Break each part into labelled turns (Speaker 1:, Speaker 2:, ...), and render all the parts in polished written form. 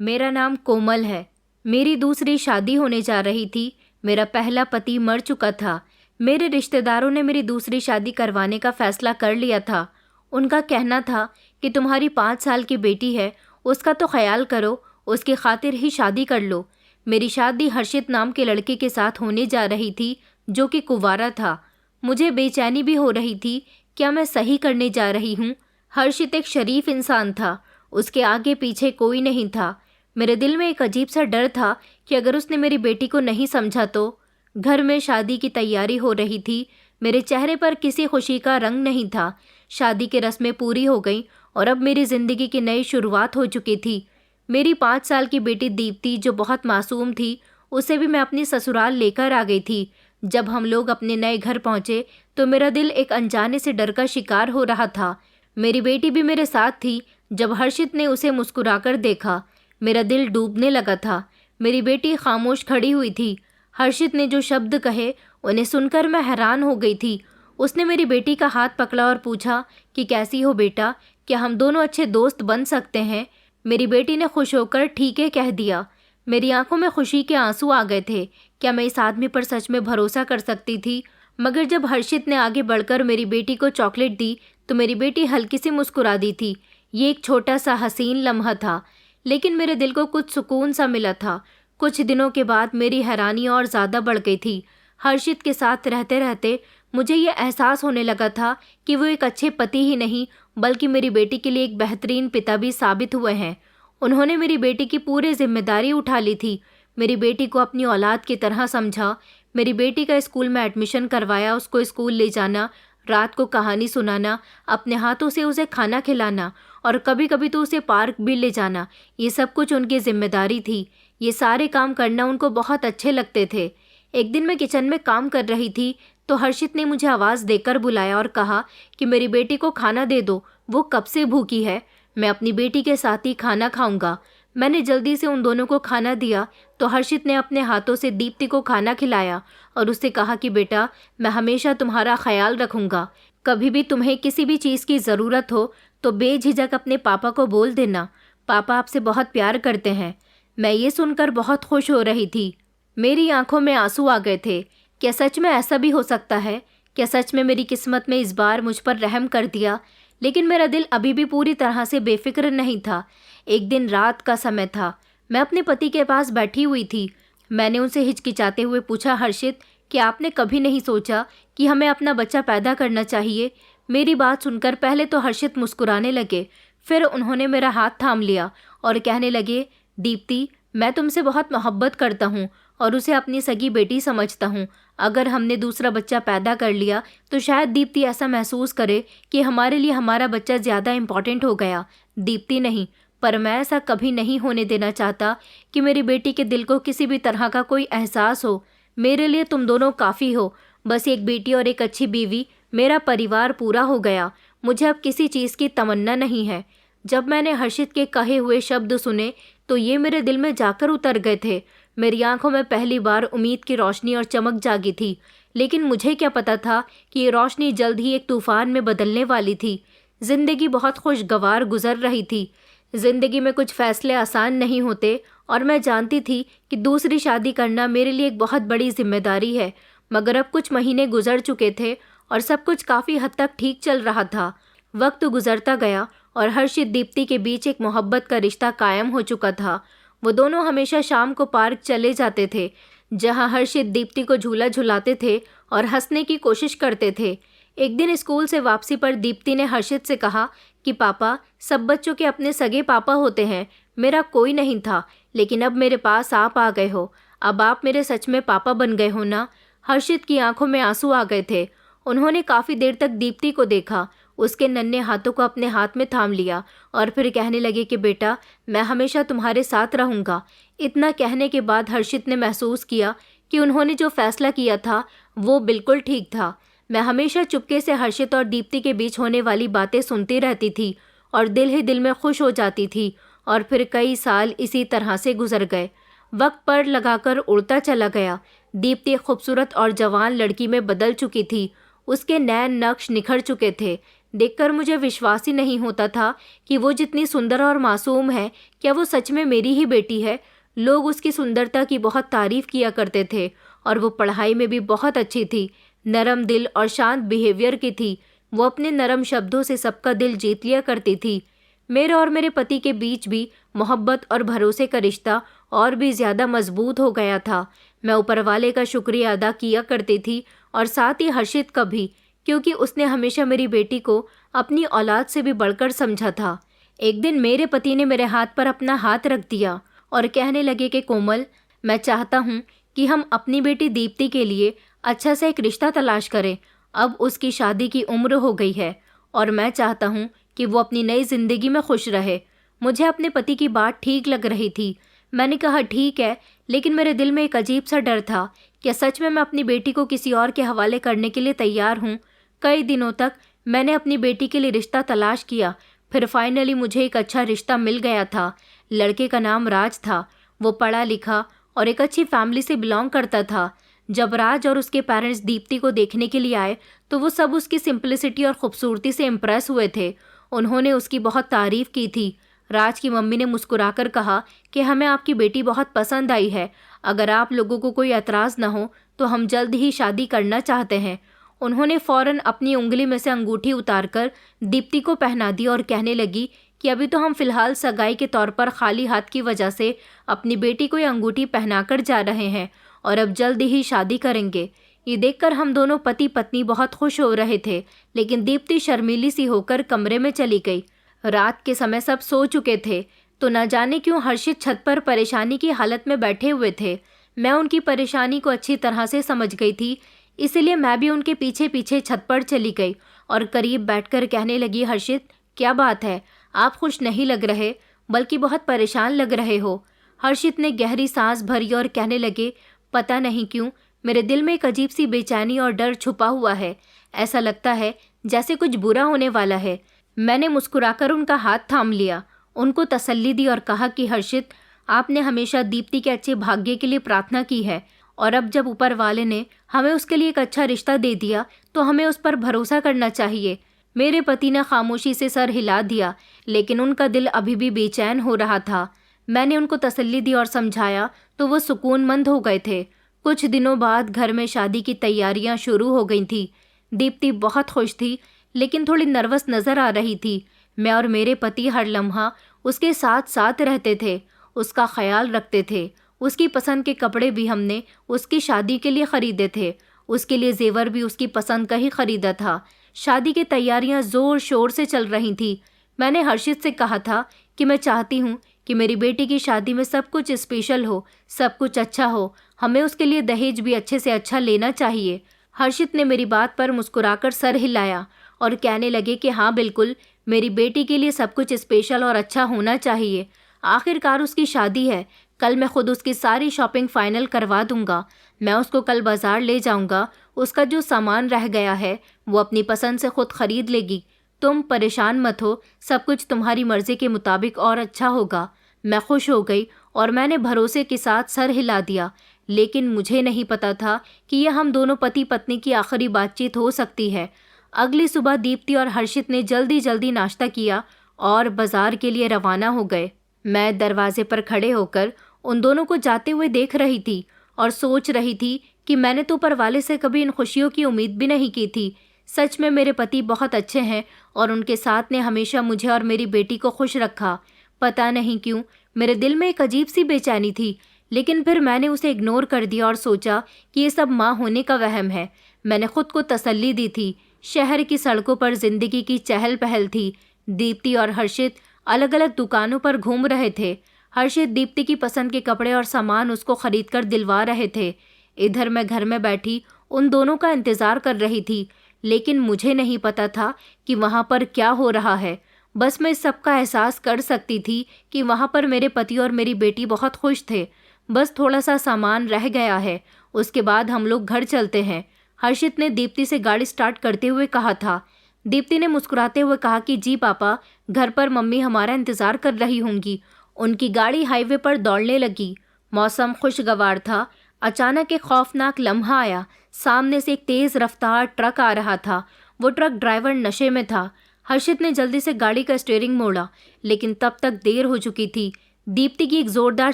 Speaker 1: मेरा नाम कोमल है। मेरी दूसरी शादी होने जा रही थी। मेरा पहला पति मर चुका था। मेरे रिश्तेदारों ने मेरी दूसरी शादी करवाने का फैसला कर लिया था। उनका कहना था कि तुम्हारी 5 साल की बेटी है, उसका तो ख्याल करो, उसकी खातिर ही शादी कर लो। मेरी शादी हर्षित नाम के लड़के के साथ होने जा रही थी, जो कि कुंवारा था। मुझे बेचैनी भी हो रही थी, क्या मैं सही करने जा रही हूँ? हर्षित एक शरीफ इंसान था, उसके आगे पीछे कोई नहीं था। मेरे दिल में एक अजीब सा डर था कि अगर उसने मेरी बेटी को नहीं समझा तो। घर में शादी की तैयारी हो रही थी। मेरे चेहरे पर किसी खुशी का रंग नहीं था। शादी की रस्में पूरी हो गईं और अब मेरी ज़िंदगी की नई शुरुआत हो चुकी थी। मेरी 5 साल की बेटी दीप्ति, जो बहुत मासूम थी, उसे भी मैं अपनी ससुराल लेकर आ गई थी। जब हम लोग अपने नए घर पहुंचे तो मेरा दिल एक अनजाने से डर का शिकार हो रहा था। मेरी बेटी भी मेरे साथ थी। जब हर्षित ने उसे मुस्कुराकर देखा, मेरा दिल डूबने लगा था। मेरी बेटी खामोश खड़ी हुई थी। हर्षित ने जो शब्द कहे, उन्हें सुनकर मैं हैरान हो गई थी। उसने मेरी बेटी का हाथ पकड़ा और पूछा कि कैसी हो बेटा, क्या हम दोनों अच्छे दोस्त बन सकते हैं? मेरी बेटी ने खुश होकर ठीक है कह दिया। मेरी आंखों में खुशी के आंसू आ गए थे। क्या मैं इस आदमी पर सच में भरोसा कर सकती थी? मगर जब हर्षित ने आगे बढ़कर मेरी बेटी को चॉकलेट दी तो मेरी बेटी हल्की सी मुस्कुरा दी थी। ये एक छोटा सा हसीन लम्हा था, लेकिन मेरे दिल को कुछ सुकून सा मिला था। कुछ दिनों के बाद मेरी हैरानी और ज़्यादा बढ़ गई थी। हर्षित के साथ रहते रहते मुझे ये एहसास होने लगा था कि वो एक अच्छे पति ही नहीं, बल्कि मेरी बेटी के लिए एक बेहतरीन पिता भी साबित हुए हैं। उन्होंने मेरी बेटी की पूरी जिम्मेदारी उठा ली थी। मेरी बेटी को अपनी औलाद की तरह समझा। मेरी बेटी का स्कूल में एडमिशन करवाया, उसको स्कूल ले जाना, रात को कहानी सुनाना, अपने हाथों से उसे खाना खिलाना और कभी कभी तो उसे पार्क भी ले जाना, ये सब कुछ उनकी जिम्मेदारी थी। ये सारे काम करना उनको बहुत अच्छे लगते थे। एक दिन मैं किचन में काम कर रही थी तो हर्षित ने मुझे आवाज़ देकर बुलाया और कहा कि मेरी बेटी को खाना दे दो, वो कब से भूखी है। मैं अपनी बेटी के साथ ही खाना खाऊंगा। मैंने जल्दी से उन दोनों को खाना दिया तो हर्षित ने अपने हाथों से दीप्ति को खाना खिलाया और उससे कहा कि बेटा, मैं हमेशा तुम्हारा ख्याल रखूंगा। कभी भी तुम्हें किसी भी चीज़ की ज़रूरत हो तो बेझिझक अपने पापा को बोल देना। पापा आपसे बहुत प्यार करते हैं। मैं ये सुनकर बहुत खुश हो रही थी। मेरी आंखों में आंसू आ गए थे। क्या सच में ऐसा भी हो सकता है? क्या सच में मेरी किस्मत में इस बार मुझ पर रहम कर दिया? लेकिन मेरा दिल अभी भी पूरी तरह से बेफिक्र नहीं था। एक दिन रात का समय था। मैं अपने पति के पास बैठी हुई थी। मैंने उनसे हिचकिचाते हुए पूछा, हर्षित, कि आपने कभी नहीं सोचा कि हमें अपना बच्चा पैदा करना चाहिए? मेरी बात सुनकर पहले तो हर्षित मुस्कुराने लगे, फिर उन्होंने मेरा हाथ थाम लिया और कहने लगे, दीप्ति, मैं तुमसे बहुत मोहब्बत करता हूँ और उसे अपनी सगी बेटी समझता हूँ। अगर हमने दूसरा बच्चा पैदा कर लिया तो शायद दीप्ति ऐसा महसूस करे कि हमारे लिए हमारा बच्चा ज़्यादा इम्पॉर्टेंट हो गया। दीप्ति नहीं, पर मैं ऐसा कभी नहीं होने देना चाहता कि मेरी बेटी के दिल को किसी भी तरह का कोई एहसास हो। मेरे लिए तुम दोनों काफ़ी हो। बस एक बेटी और एक अच्छी बीवी, मेरा परिवार पूरा हो गया। मुझे अब किसी चीज़ की तमन्ना नहीं है। जब मैंने हर्षित के कहे हुए शब्द सुने तो ये मेरे दिल में जाकर उतर गए थे। मेरी आंखों में पहली बार उम्मीद की रोशनी और चमक जागी थी। लेकिन मुझे क्या पता था कि ये रोशनी जल्द ही एक तूफान में बदलने वाली थी। जिंदगी बहुत खुशगवार गुजर रही थी। जिंदगी में कुछ फैसले आसान नहीं होते और मैं जानती थी कि दूसरी शादी करना मेरे लिए एक बहुत बड़ी जिम्मेदारी है। मगर अब कुछ महीने गुजर चुके थे और सब कुछ काफ़ी हद तक ठीक चल रहा था। वक्त गुजरता गया और हर्षित दीप्ति के बीच एक मोहब्बत का रिश्ता कायम हो चुका था। वो दोनों हमेशा शाम को पार्क चले जाते थे, जहां हर्षित दीप्ति को झूला झुलाते थे और हंसने की कोशिश करते थे। एक दिन स्कूल से वापसी पर दीप्ति ने हर्षित से कहा कि पापा, सब बच्चों के अपने सगे पापा होते हैं, मेरा कोई नहीं था, लेकिन अब मेरे पास आप आ गए हो। अब आप मेरे सच में पापा बन गए हो ना? हर्षित की आंखों में आंसू आ गए थे। उन्होंने काफ़ी देर तक दीप्ति को देखा, उसके नन्हे हाथों को अपने हाथ में थाम लिया और फिर कहने लगे कि बेटा, मैं हमेशा तुम्हारे साथ रहूँगा। इतना कहने के बाद हर्षित ने महसूस किया कि उन्होंने जो फैसला किया था वो बिल्कुल ठीक था। मैं हमेशा चुपके से हर्षित और दीप्ति के बीच होने वाली बातें सुनती रहती थी और दिल ही दिल में खुश हो जाती थी। और फिर कई साल इसी तरह से गुजर गए। वक्त पर लगाकर उड़ता चला गया। दीप्ति एक खूबसूरत और जवान लड़की में बदल चुकी थी। उसके नैन नक्श निखर चुके थे। देखकर मुझे विश्वास ही नहीं होता था कि वो जितनी सुंदर और मासूम है, क्या वो सच में मेरी ही बेटी है। लोग उसकी सुंदरता की बहुत तारीफ किया करते थे और वो पढ़ाई में भी बहुत अच्छी थी, नरम दिल और शांत बिहेवियर की थी। वो अपने नरम शब्दों से सबका दिल जीत लिया करती थी। मेरे और मेरे पति के बीच भी मोहब्बत और भरोसे का रिश्ता और भी ज़्यादा मजबूत हो गया था। मैं ऊपर वाले का शुक्रिया अदा किया करती थी और साथ ही हर्षित का भी, क्योंकि उसने हमेशा मेरी बेटी को अपनी औलाद से भी बढ़कर समझा था। एक दिन मेरे पति ने मेरे हाथ पर अपना हाथ रख दिया और कहने लगे कि कोमल, मैं चाहता हूँ कि हम अपनी बेटी दीप्ति के लिए अच्छा सा एक रिश्ता तलाश करें। अब उसकी शादी की उम्र हो गई है और मैं चाहता हूँ कि वो अपनी नई जिंदगी में खुश रहे। मुझे अपने पति की बात ठीक लग रही थी। मैंने कहा ठीक है, लेकिन मेरे दिल में एक अजीब सा डर था। क्या सच में मैं अपनी बेटी को किसी और के हवाले करने के लिए तैयार हूँ? कई दिनों तक मैंने अपनी बेटी के लिए रिश्ता तलाश किया, फिर फाइनली मुझे एक अच्छा रिश्ता मिल गया था। लड़के का नाम राज था। वो पढ़ा लिखा और एक अच्छी फैमिली से बिलोंग करता था। जब राज और उसके पेरेंट्स दीप्ति को देखने के लिए आए तो वो सब उसकी सिंपलिसिटी और खूबसूरती से इम्प्रेस हुए थे। उन्होंने उसकी बहुत तारीफ की थी। राज की मम्मी ने मुस्कुराकर कहा कि हमें आपकी बेटी बहुत पसंद आई है। अगर आप लोगों को कोई एतराज़ न हो तो हम जल्द ही शादी करना चाहते हैं। उन्होंने फ़ौरन अपनी उंगली में से अंगूठी उतारकर दीप्ति को पहना दी और कहने लगी कि अभी तो हम फिलहाल सगाई के तौर पर खाली हाथ की वजह से अपनी बेटी को ये अंगूठी पहनाकर जा रहे हैं और अब जल्द ही शादी करेंगे। ये देखकर हम दोनों पति पत्नी बहुत खुश हो रहे थे, लेकिन दीप्ति शर्मीली सी होकर कमरे में चली गई। रात के समय सब सो चुके थे, तो न जाने क्यों हर्षित छत पर परेशानी की हालत में बैठे हुए थे। मैं उनकी परेशानी को अच्छी तरह से समझ गई थी, इसलिए मैं भी उनके पीछे पीछे छत पर चली गई और करीब बैठकर कहने लगी, हर्षित क्या बात है, आप खुश नहीं लग रहे बल्कि बहुत परेशान लग रहे हो। हर्षित ने गहरी सांस भरी और कहने लगे, पता नहीं क्यों मेरे दिल में एक अजीब सी बेचैनी और डर छुपा हुआ है। ऐसा लगता है जैसे कुछ बुरा होने वाला है। मैंने मुस्कुराकर उनका हाथ थाम लिया, उनको तसल्ली दी और कहा कि हर्षित, आपने हमेशा दीप्ति के अच्छे भाग्य के लिए प्रार्थना की है और अब जब ऊपर वाले ने हमें उसके लिए एक अच्छा रिश्ता दे दिया तो हमें उस पर भरोसा करना चाहिए। मेरे पति ने खामोशी से सर हिला दिया, लेकिन उनका दिल अभी भी बेचैन हो रहा था। मैंने उनको तसल्ली दी और समझाया तो वो सुकूनमंद हो गए थे। कुछ दिनों बाद घर में शादी की तैयारियां शुरू हो गई थी। दीप्ति बहुत खुश थी, लेकिन थोड़ी नर्वस नज़र आ रही थी। मैं और मेरे पति हर लम्हा उसके साथ साथ रहते थे, उसका ख्याल रखते थे। उसकी पसंद के कपड़े भी हमने उसकी शादी के लिए ख़रीदे थे। उसके लिए जेवर भी उसकी पसंद का ही ख़रीदा था। शादी की तैयारियां ज़ोर शोर से चल रही थी। मैंने हर्षित से कहा था कि मैं चाहती हूँ कि मेरी बेटी की शादी में सब कुछ स्पेशल हो, सब कुछ अच्छा हो। हमें उसके लिए दहेज भी अच्छे से अच्छा लेना चाहिए। हर्षित ने मेरी बात पर मुस्कुराकर सर हिलाया और कहने लगे कि हाँ बिल्कुल, मेरी बेटी के लिए सब कुछ स्पेशल और अच्छा होना चाहिए। आखिरकार उसकी शादी है, कल मैं खुद उसकी सारी शॉपिंग फाइनल करवा दूंगा। मैं उसको कल बाजार ले जाऊंगा। उसका जो सामान रह गया है वो अपनी पसंद से खुद खरीद लेगी। तुम परेशान मत हो, सब कुछ तुम्हारी मर्जी के मुताबिक और अच्छा होगा। मैं खुश हो गई और मैंने भरोसे के साथ सर हिला दिया, लेकिन मुझे नहीं पता था कि यह हम दोनों पति पत्नी की आखिरी बातचीत हो सकती है। अगली सुबह दीप्ति और हर्षित ने जल्दी जल्दी नाश्ता किया और बाजार के लिए रवाना हो गए। मैं दरवाजे पर खड़े होकर उन दोनों को जाते हुए देख रही थी और सोच रही थी कि मैंने तो ऊपर वाले से कभी इन खुशियों की उम्मीद भी नहीं की थी। सच में मेरे पति बहुत अच्छे हैं और उनके साथ ने हमेशा मुझे और मेरी बेटी को खुश रखा। पता नहीं क्यों मेरे दिल में एक अजीब सी बेचैनी थी, लेकिन फिर मैंने उसे इग्नोर कर दिया और सोचा कि ये सब माँ होने का वहम है। मैंने खुद को तसल्ली दी थी। शहर की सड़कों पर जिंदगी की चहल पहल थी। दीप्ति और हर्षित अलग अलग दुकानों पर घूम रहे थे। हर्षित दीप्ति की पसंद के कपड़े और सामान उसको खरीदकर दिलवा रहे थे। इधर मैं घर में बैठी उन दोनों का इंतज़ार कर रही थी, लेकिन मुझे नहीं पता था कि वहाँ पर क्या हो रहा है। बस मैं इस सब का एहसास कर सकती थी कि वहाँ पर मेरे पति और मेरी बेटी बहुत खुश थे। बस थोड़ा सा सामान रह गया है, उसके बाद हम लोग घर चलते हैं। हर्षित ने दीप्ति से गाड़ी स्टार्ट करते हुए कहा था। दीप्ति ने मुस्कुराते हुए कहा कि जी पापा, घर पर मम्मी हमारा इंतज़ार कर रही होंगी। उनकी गाड़ी हाईवे पर दौड़ने लगी। मौसम खुशगवार था। अचानक एक खौफनाक लम्हा आया। सामने से एक तेज़ रफ्तार ट्रक आ रहा था। वो ट्रक ड्राइवर नशे में था। हर्षित ने जल्दी से गाड़ी का स्टीयरिंग मोड़ा, लेकिन तब तक देर हो चुकी थी। दीप्ति की एक जोरदार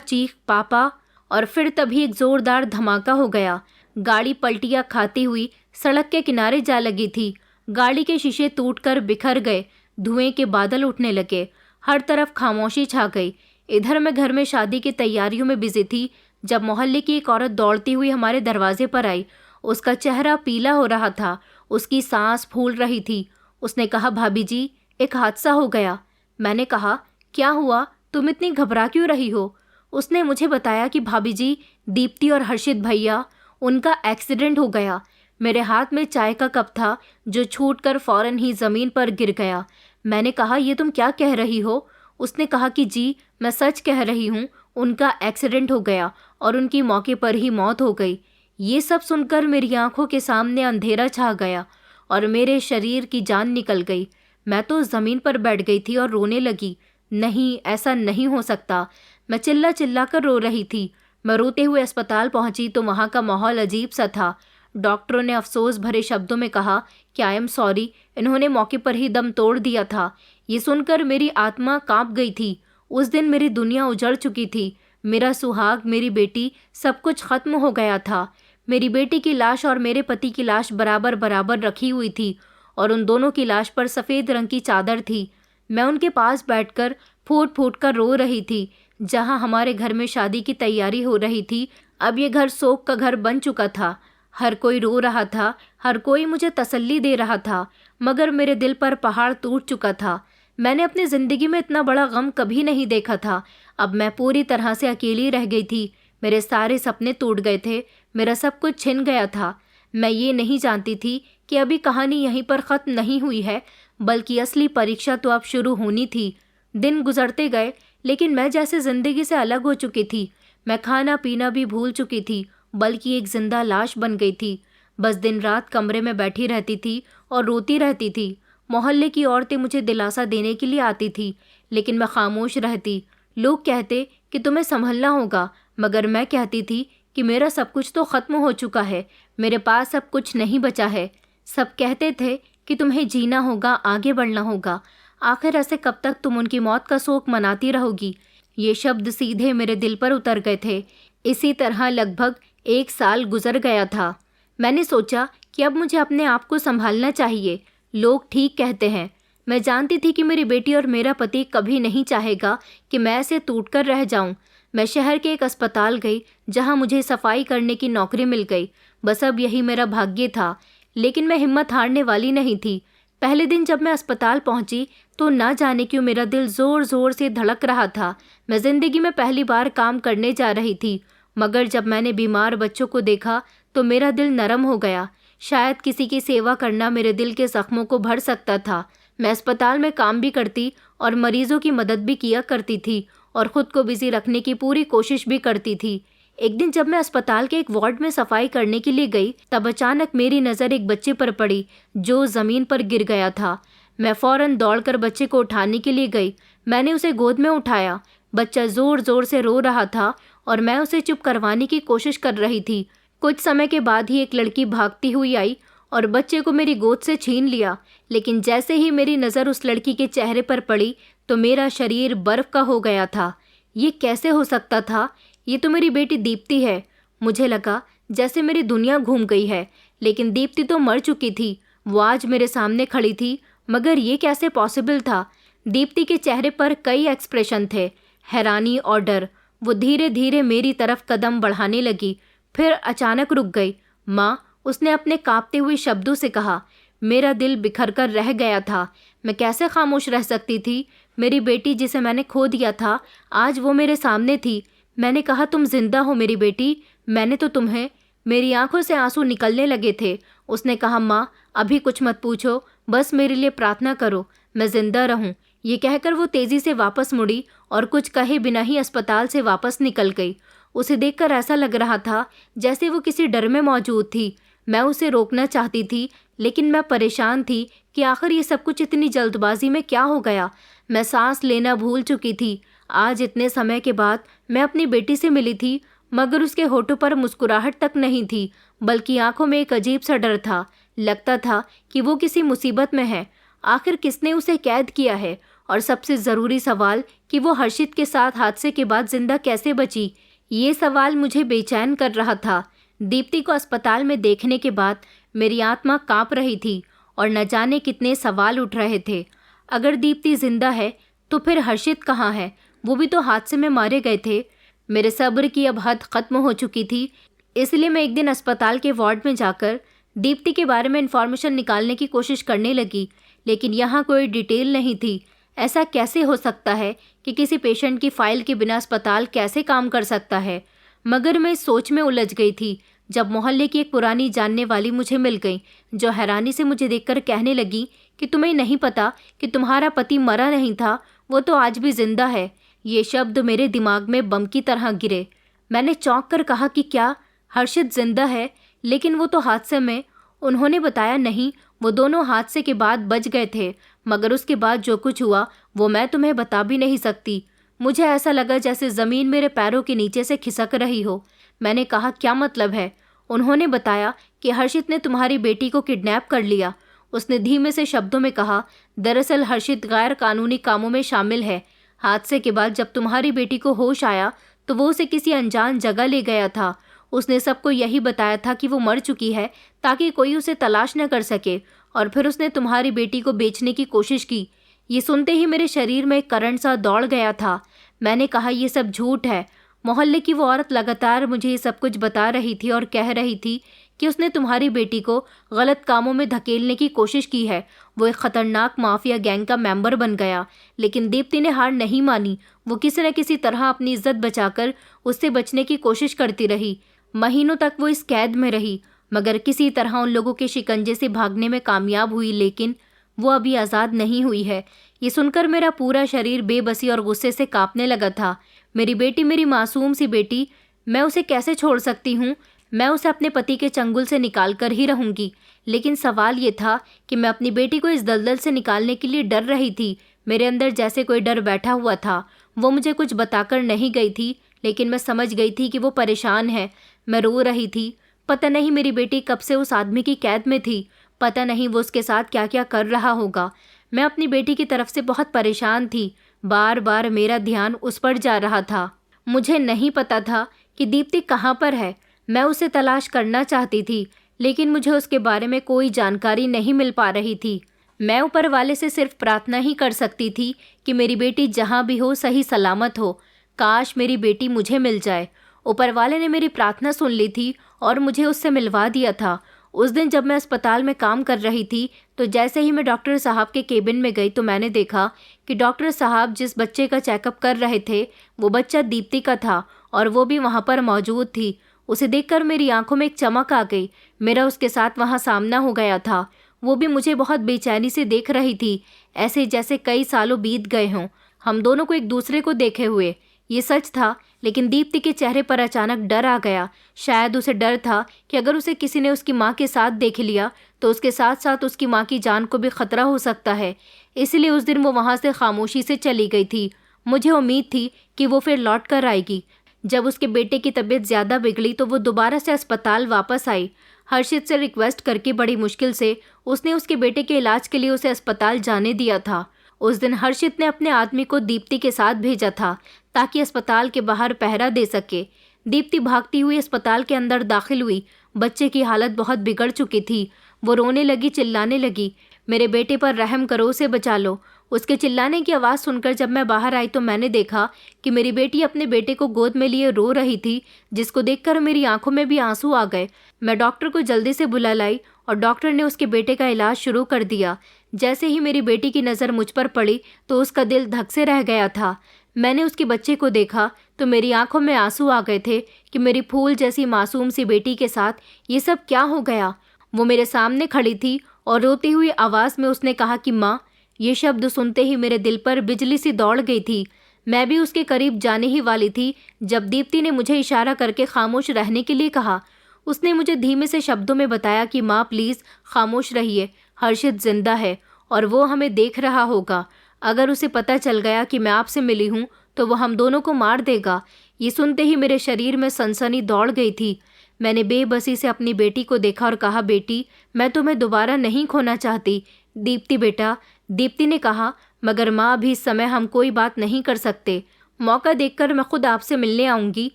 Speaker 1: चीख, पापा, और फिर तभी एक जोरदार धमाका हो गया। गाड़ी पलटियां खाती हुई सड़क के किनारे जा लगी थी। गाड़ी के शीशे टूटकर बिखर गए। धुएं के बादल उठने लगे। हर तरफ खामोशी छा गई। इधर मैं घर में शादी की तैयारियों में बिजी थी जब मोहल्ले की एक औरत दौड़ती हुई हमारे दरवाजे पर आई। उसका चेहरा पीला हो रहा था, उसकी सांस फूल रही थी। उसने कहा, भाभी जी, एक हादसा हो गया। मैंने कहा, क्या हुआ? तुम इतनी घबरा क्यों रही हो? उसने मुझे बताया कि भाभी जी, दीप्ति और हर्षित भैया, उनका एक्सीडेंट हो गया। मेरे हाथ में चाय का कप था जो छूटकर फौरन ही ज़मीन पर गिर गया। मैंने कहा, ये तुम क्या कह रही हो? उसने कहा कि जी, मैं सच कह रही हूँ, उनका एक्सीडेंट हो गया और उनकी मौके पर ही मौत हो गई। ये सब सुनकर मेरी आंखों के सामने अंधेरा छा गया और मेरे शरीर की जान निकल गई। मैं तो ज़मीन पर बैठ गई थी और रोने लगी। नहीं, ऐसा नहीं हो सकता। मैं चिल्ला चिल्ला कर रो रही थी। मैं रोते हुए अस्पताल पहुंची तो वहाँ का माहौल अजीब सा था। डॉक्टरों ने अफसोस भरे शब्दों में कहा कि आई एम सॉरी, इन्होंने मौके पर ही दम तोड़ दिया था। ये सुनकर मेरी आत्मा कांप गई थी। उस दिन मेरी दुनिया उजड़ चुकी थी। मेरा सुहाग, मेरी बेटी, सब कुछ खत्म हो गया था। मेरी बेटी की लाश और मेरे पति की लाश बराबर बराबर रखी हुई थी और उन दोनों की लाश पर सफ़ेद रंग की चादर थी। मैं उनके पास बैठकर फूट फूट कर रो रही थी। जहाँ हमारे घर में शादी की तैयारी हो रही थी, अब ये घर शोक का घर बन चुका था। हर कोई रो रहा था, हर कोई मुझे तसल्ली दे रहा था, मगर मेरे दिल पर पहाड़ टूट चुका था। मैंने अपनी ज़िंदगी में इतना बड़ा गम कभी नहीं देखा था। अब मैं पूरी तरह से अकेली रह गई थी। मेरे सारे सपने टूट गए थे। मेरा सब कुछ छिन गया था। मैं ये नहीं जानती थी कि अभी कहानी यहीं पर ख़त्म नहीं हुई है, बल्कि असली परीक्षा तो अब शुरू होनी थी। दिन गुजरते गए, लेकिन मैं जैसे ज़िंदगी से अलग हो चुकी थी। मैं खाना पीना भी भूल चुकी थी, बल्कि एक जिंदा लाश बन गई थी। बस दिन रात कमरे में बैठी रहती थी और रोती रहती थी। मोहल्ले की औरतें मुझे दिलासा देने के लिए आती थी, लेकिन मैं खामोश रहती। लोग कहते कि तुम्हें संभलना होगा, मगर मैं कहती थी कि मेरा सब कुछ तो ख़त्म हो चुका है, मेरे पास अब कुछ नहीं बचा है। सब कहते थे कि तुम्हें जीना होगा, आगे बढ़ना होगा। आखिर ऐसे कब तक तुम उनकी मौत का शोक मनाती रहोगी? ये शब्द सीधे मेरे दिल पर उतर गए थे। इसी तरह लगभग 1 साल गुजर गया था। मैंने सोचा कि अब मुझे अपने आप को संभालना चाहिए। लोग ठीक कहते हैं। मैं जानती थी कि मेरी बेटी और मेरा पति कभी नहीं चाहेगा कि मैं ऐसे टूटकर रह जाऊं। मैं शहर के एक अस्पताल गई जहां मुझे सफाई करने की नौकरी मिल गई। बस अब यही मेरा भाग्य था, लेकिन मैं हिम्मत हारने वाली नहीं थी। पहले दिन जब मैं अस्पताल पहुंची तो ना जाने क्यों मेरा दिल ज़ोर ज़ोर से धड़क रहा था। मैं ज़िंदगी में पहली बार काम करने जा रही थी, मगर जब मैंने बीमार बच्चों को देखा तो मेरा दिल नरम हो गया। शायद किसी की सेवा करना मेरे दिल के ज़ख्मों को भर सकता था। मैं अस्पताल में काम भी करती और मरीजों की मदद भी किया करती थी और ख़ुद को बिजी रखने की पूरी कोशिश भी करती थी। एक दिन जब मैं अस्पताल के एक वार्ड में सफाई करने के लिए गई, तब अचानक मेरी नज़र एक बच्चे पर पड़ी जो ज़मीन पर गिर गया था। मैं फ़ौरन दौड़कर बच्चे को उठाने के लिए गई। मैंने उसे गोद में उठाया। बच्चा ज़ोर ज़ोर से रो रहा था और मैं उसे चुप करवाने की कोशिश कर रही थी। कुछ समय के बाद ही एक लड़की भागती हुई आई और बच्चे को मेरी गोद से छीन लिया। लेकिन जैसे ही मेरी नज़र उस लड़की के चेहरे पर पड़ी तो मेरा शरीर बर्फ़ का हो गया था। ये कैसे हो सकता था? ये तो मेरी बेटी दीप्ति है। मुझे लगा जैसे मेरी दुनिया घूम गई है, लेकिन दीप्ति तो मर चुकी थी। वो आज मेरे सामने खड़ी थी, मगर ये कैसे पॉसिबल था? दीप्ति के चेहरे पर कई एक्सप्रेशन थे, हैरानी और डर। वो धीरे धीरे मेरी तरफ कदम बढ़ाने लगी, फिर अचानक रुक गई। माँ, उसने अपने कांपते हुए शब्दों से कहा। मेरा दिल बिखर कर रह गया था। मैं कैसे खामोश रह सकती थी? मेरी बेटी जिसे मैंने खो दिया था, आज वो मेरे सामने थी। मैंने कहा, तुम जिंदा हो मेरी बेटी, मैंने तो तुम्हें। मेरी आंखों से आंसू निकलने लगे थे। उसने कहा, माँ, अभी कुछ मत पूछो, बस मेरे लिए प्रार्थना करो, मैं जिंदा रहूं। ये कहकर वो तेजी से वापस मुड़ी और कुछ कहे बिना ही अस्पताल से वापस निकल गई। उसे देखकर ऐसा लग रहा था जैसे वो किसी डर में मौजूद थी। मैं उसे रोकना चाहती थी, लेकिन मैं परेशान थी कि आखिर ये सब कुछ इतनी जल्दबाजी में क्या हो गया। मैं सांस लेना भूल चुकी थी। आज इतने समय के बाद मैं अपनी बेटी से मिली थी, मगर उसके होठों पर मुस्कुराहट तक नहीं थी, बल्कि आंखों में एक अजीब सा डर था। लगता था कि वो किसी मुसीबत में है। आखिर किसने उसे कैद किया है? और सबसे ज़रूरी सवाल कि वो हर्षित के साथ हादसे के बाद जिंदा कैसे बची, ये सवाल मुझे बेचैन कर रहा था। दीप्ति को अस्पताल में देखने के बाद मेरी आत्मा कांप रही थी और न जाने कितने सवाल उठ रहे थे। अगर दीप्ति जिंदा है तो फिर हर्षित कहाँ है? वो भी तो हादसे में मारे गए थे। मेरे सब्र की अब हद खत्म हो चुकी थी। इसलिए मैं एक दिन अस्पताल के वार्ड में जाकर दीप्ति के बारे में इंफॉर्मेशन निकालने की कोशिश करने लगी, लेकिन यहाँ कोई डिटेल नहीं थी। ऐसा कैसे हो सकता है कि किसी पेशेंट की फाइल के बिना अस्पताल कैसे काम कर सकता है? मगर मैं इस सोच में उलझ गई थी जब मोहल्ले की एक पुरानी जानने वाली मुझे मिल गई, जो हैरानी से मुझे देखकर कहने लगी कि तुम्हें नहीं पता कि तुम्हारा पति मरा नहीं था, वो तो आज भी जिंदा है। ये शब्द मेरे दिमाग में बम की तरह गिरे। मैंने चौंक कर कहा कि क्या हर्षित जिंदा है? लेकिन वो तो हादसे में। उन्होंने बताया नहीं, वो दोनों हादसे के बाद बच गए थे, मगर उसके बाद जो कुछ हुआ वो मैं तुम्हें बता भी नहीं सकती। मुझे ऐसा लगा जैसे ज़मीन मेरे पैरों के नीचे से खिसक रही हो। मैंने कहा, क्या मतलब है? उन्होंने बताया कि हर्षित ने तुम्हारी बेटी को किडनैप कर लिया। उसने धीमे से शब्दों में कहा, दरअसल हर्षित गैर कानूनी कामों में शामिल है। हादसे के बाद जब तुम्हारी बेटी को होश आया तो वो उसे किसी अनजान जगह ले गया था। उसने सबको यही बताया था कि वो मर चुकी है ताकि कोई उसे तलाश न कर सके, और फिर उसने तुम्हारी बेटी को बेचने की कोशिश की। ये सुनते ही मेरे शरीर में एक करंट सा दौड़ गया था। मैंने कहा, ये सब झूठ है। मोहल्ले की वो औरत लगातार मुझे ये सब कुछ बता रही थी और कह रही थी कि उसने तुम्हारी बेटी को गलत कामों में धकेलने की कोशिश की है। वो एक खतरनाक माफिया गैंग का मेंबर बन गया। लेकिन दीप्ति ने हार नहीं मानी। वो किसी न किसी तरह अपनी इज्जत बचाकर उससे बचने की कोशिश करती रही। महीनों तक वो इस कैद में रही, मगर किसी तरह उन लोगों के शिकंजे से भागने में कामयाब हुई। लेकिन वो अभी आज़ाद नहीं हुई है। ये सुनकर मेरा पूरा शरीर बेबसी और गुस्से से कांपने लगा था। मेरी बेटी, मेरी मासूम सी बेटी, मैं उसे कैसे छोड़ सकती हूँ? मैं उसे अपने पति के चंगुल से निकाल कर ही रहूँगी। लेकिन सवाल ये था कि मैं अपनी बेटी को इस दलदल से निकालने के लिए डर रही थी। मेरे अंदर जैसे कोई डर बैठा हुआ था। वो मुझे कुछ बताकर नहीं गई थी, लेकिन मैं समझ गई थी कि वो परेशान है। मैं रो रही थी। पता नहीं मेरी बेटी कब से उस आदमी की कैद में थी। पता नहीं वो उसके साथ क्या क्या कर रहा होगा। मैं अपनी बेटी की तरफ से बहुत परेशान थी। बार बार मेरा ध्यान उस पर जा रहा था। मुझे नहीं पता था कि दीप्ति कहाँ पर है। मैं उसे तलाश करना चाहती थी, लेकिन मुझे उसके बारे में कोई जानकारी नहीं मिल पा रही थी। मैं ऊपर वाले से सिर्फ प्रार्थना ही कर सकती थी कि मेरी बेटी जहाँ भी हो सही सलामत हो। काश मेरी बेटी मुझे मिल जाए। ऊपर वाले ने मेरी प्रार्थना सुन ली थी और मुझे उससे मिलवा दिया था। उस दिन जब मैं अस्पताल में काम कर रही थी तो जैसे ही मैं डॉक्टर साहब के केबिन में गई तो मैंने देखा कि डॉक्टर साहब जिस बच्चे का चेकअप कर रहे थे वो बच्चा दीप्ति का था, और वो भी वहाँ पर मौजूद थी। उसे देखकर मेरी आंखों में एक चमक आ गई। मेरा उसके साथ वहाँ सामना हो गया था। वो भी मुझे बहुत बेचैनी से देख रही थी, ऐसे जैसे कई सालों बीत गए हों हम दोनों को एक दूसरे को देखे हुए। ये सच था, लेकिन दीप्ति के चेहरे पर अचानक डर आ गया। शायद उसे डर था कि अगर उसे किसी ने उसकी माँ के साथ देख लिया तो उसके साथ साथ उसकी माँ की जान को भी खतरा हो सकता है। इसलिए उस दिन वो वहाँ से खामोशी से चली गई थी। मुझे उम्मीद थी कि वो फिर लौट कर आएगी। जब उसके बेटे की तबीयत ज़्यादा बिगड़ी तो वो दोबारा से अस्पताल वापस आई। हर्षित से रिक्वेस्ट करके बड़ी मुश्किल से उसने उसके बेटे के इलाज के लिए उसे अस्पताल जाने दिया था। उस दिन हर्षित ने अपने आदमी को दीप्ति के साथ भेजा था ताकि अस्पताल के बाहर पहरा दे सके। दीप्ति भागती हुई अस्पताल के अंदर दाखिल हुई। बच्चे की हालत बहुत बिगड़ चुकी थी। वो रोने लगी, चिल्लाने लगी, मेरे बेटे पर रहम करो, उसे बचा लो। उसके चिल्लाने की आवाज़ सुनकर जब मैं बाहर आई तो मैंने देखा कि मेरी बेटी अपने बेटे को गोद में लिए रो रही थी, जिसको देखकर मेरी आंखों में भी आंसू आ गए। मैं डॉक्टर को जल्दी से बुला लाई और डॉक्टर ने उसके बेटे का इलाज शुरू कर दिया। जैसे ही मेरी बेटी की नज़र मुझ पर पड़ी तो उसका दिल धक से रह गया था। मैंने उसके बच्चे को देखा तो मेरी आंखों में आंसू आ गए थे कि मेरी फूल जैसी मासूम सी बेटी के साथ ये सब क्या हो गया। वो मेरे सामने खड़ी थी और रोती हुई आवाज़ में उसने कहा कि माँ। ये शब्द सुनते ही मेरे दिल पर बिजली सी दौड़ गई थी। मैं भी उसके करीब जाने ही वाली थी जब दीप्ति ने मुझे इशारा करके खामोश रहने के लिए कहा। उसने मुझे धीमे से शब्दों में बताया कि माँ प्लीज़ खामोश रहिए, हर्षित जिंदा है और वो हमें देख रहा होगा। अगर उसे पता चल गया कि मैं आपसे मिली हूँ तो वो हम दोनों को मार देगा। ये सुनते ही मेरे शरीर में सनसनी दौड़ गई थी। मैंने बेबसी से अपनी बेटी को देखा और कहा, बेटी मैं तुम्हें दोबारा नहीं खोना चाहती। दीप्ति बेटा, दीप्ति ने कहा, मगर माँ अभी इस समय हम कोई बात नहीं कर सकते। मौका देखकर मैं खुद आपसे मिलने आऊँगी,